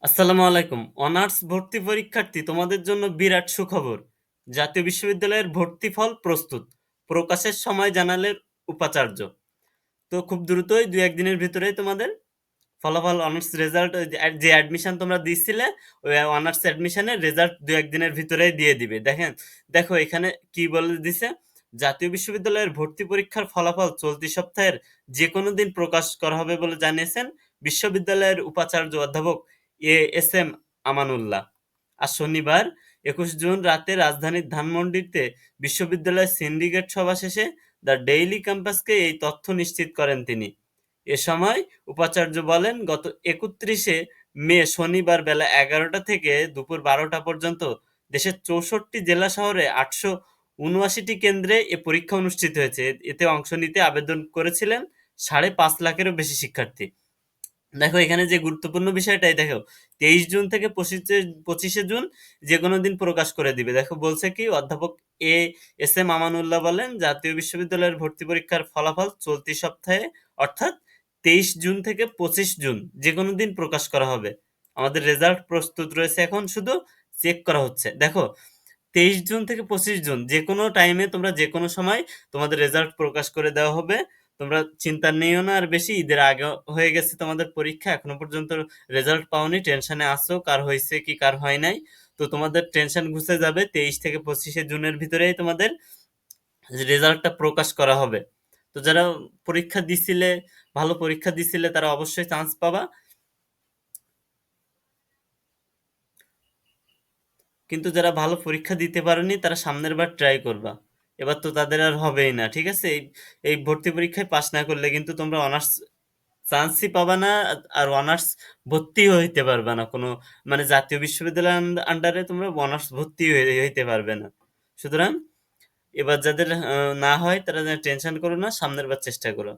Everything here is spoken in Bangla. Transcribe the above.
আসসালামু আলাইকুম। অনার্স ভর্তি পরীক্ষার্থী তোমাদের জন্য বিরাট সুখবর। জাতীয় বিশ্ববিদ্যালয়ের ভর্তি ফল প্রস্তুত। প্রকাশের সময় জানালেন উপাচার্য। তো খুব দ্রুতই ২-১ দিনের ভিতরেই তোমাদের ফলাফল অনার্স রেজাল্ট যে অ্যাডমিশন তোমরা দিছিলে, ওই অনার্স অ্যাডমিশনের রেজাল্ট ২-১ দিনের ভিতরেই দিয়ে দিবে। দেখো এখানে কি বলে দিছে? জাতীয় বিশ্ববিদ্যালয়ের ভর্তি পরীক্ষার ফলাফল চলতি সপ্তাহের যেকোনো দিন প্রকাশ করা হবে বলে জানিয়েছেন বিশ্ববিদ্যালয়ের উপাচার্য অধ্যাপক এস এম আমানুল্লাহ। আজ শনিবার ২১ জুন রাতে রাজধানীর ধানমন্ডিতে বিশ্ববিদ্যালয়ের সিন্ডিকেট সভা শেষে দ্য ডেইলি ক্যাম্পাসকে এই তথ্য নিশ্চিত করেন তিনি। এ সময় উপাচার্য বলেন, গত ৩১শে মে শনিবার বেলা ১১টা থেকে দুপুর ১২টা পর্যন্ত দেশের ৬৪ জেলা শহরে ৮৭৯টি কেন্দ্রে এ পরীক্ষা অনুষ্ঠিত হয়েছে। এতে অংশ নিতে আবেদন করেছিলেন ৫.৫ লাখেরও বেশি শিক্ষার্থী। দেখো এখানে যে গুরুত্বপূর্ণ বিষয়টাই দেখো, ২৩ জুন থেকে ২৫শে জুন যে কোনো দিন প্রকাশ করে দিবে। দেখো বলছে কি, অধ্যাপক এস এম আমানুল্লাহ বলেন, জাতীয় বিশ্ববিদ্যালয়ের ভর্তি পরীক্ষার ফলাফল চলতি সপ্তাহে অর্থাৎ ২৩ জুন থেকে ২৫ জুন যে কোনো দিন প্রকাশ করা হবে। আমাদের রেজাল্ট প্রস্তুত রয়েছে, এখন শুধু চেক করা হচ্ছে। দেখো ২৩ জুন থেকে ২৫ জুন যে কোনো টাইমে তোমরা যে কোনো সময় তোমাদের রেজাল্ট প্রকাশ করে দেওয়া হবে। তোমরা চিন্তা নিও না আর বেশি। ঈদের আগে হয়ে গেছে তোমাদের পরীক্ষা, এখনো পর্যন্ত রেজাল্ট পাওনি, টেনশনে আছো কার হয়েছে কি কার হয় নাই। তো তোমাদের টেনশন ঘুচে যাবে, ২৩ থেকে ২৫শে জুনের ভিতরেই তোমাদের রেজাল্টটা প্রকাশ করা হবে। তো যারা পরীক্ষা দিছিলে, ভালো পরীক্ষা দিছিলে, তারা অবশ্যই চান্স পাবা। কিন্তু যারা ভালো পরীক্ষা দিতে পারেনি তারা সামনের বার ট্রাই করবা। এবার তো তাদের আর হবেই না, ঠিক আছে? এই ভর্তি পরীক্ষায় পাশ না করলে কিন্তু তোমরা অনার্স চান্সই পাবা না, আর অনার্স ভর্তিও হইতে পারবা না কোনো, মানে জাতীয় বিশ্ববিদ্যালয়ের আন্ডারে তোমরা অনার্স ভর্তি হইতে পারবে না। সুতরাং এবার যাদের না হয় তারা যেন টেনশন করো না, সামনের বার চেষ্টা করো।